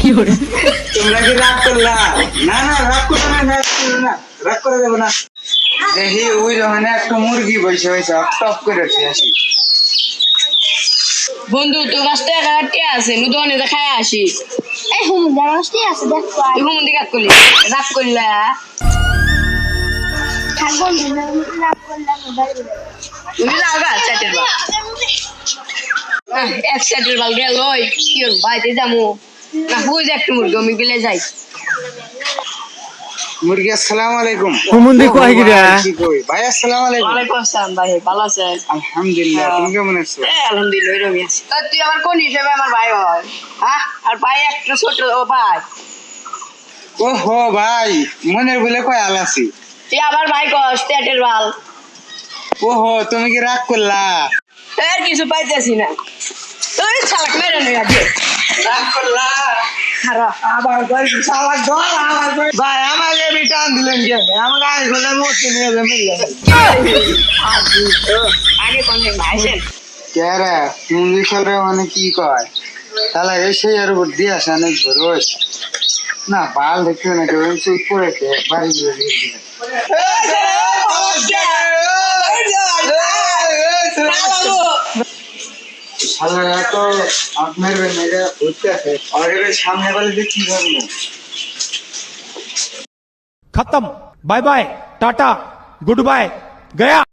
তোমরা কি রাগ করলা? না না, রাগ করো না, রাগ করে দেবো না। দেখি ওই ওখানে একটা মুরগি বসে হয়েছে, টপ করে আসি। বন্ধু তোর কাছে একটা আছে দোকানে খাই আসি। এই হুমুন্দার আসতে আছে দেখ তো তুই হুমুন্দি কাজ করলি, রাগ করলা থাকবো না রাগ করলাম বাইরে তুমি লাগা চাটের বাল এক চাটের বাল গেল কি ওর বাড়িতে যাবো না বুঝ একটু মুরগি আমি গেলে যাই। মুরগি আসসালামু আলাইকুম। হুমুন্দি কয় গিরা কি কই ভাই? আসসালামু আলাইকুম। ওয়ালাইকুম আসসালাম ভাই, ভালো আছেন? আলহামদুলিল্লাহ, তুমি কেমন আছো? আলহামদুলিল্লাহ এরকমই আছি। তা তুই আমার কোন হিসেবে আমার ভাই হয়? হ্যাঁ, আর ভাই একটা ছোট ও ভাই, ও হো ভাই, মনের বলে কয় আলাসি। তুই আবার ভাই কস পেটের বাল। ও হো, তুমি কি রাগ করলা? আর কিছু পাইতেছি না, তুই শালাক মেরে নে আজকে। রাগ করলা? খারাপ আবার কই শালা দল, আবার কই ভাই আমাকে রিটার্ন দিলেন কে? আমাকে আজ বলে মুক্তি নিয়ে যাবে। আগে কোন ভাইছেন কে রে মুরগি খেলে মানে কি কয় তাহলে এসে আর উপর দিয়ে আসে অনেক রোজ না বাল দেখতে না কেউ চুপ পড়েছে বাড়ি দিয়ে দিলে তো আপনার মেয়েরা ঘুরতে আছে আর সামনে বলে যে কি করবো। खत्म bye bye tata goodbye गया।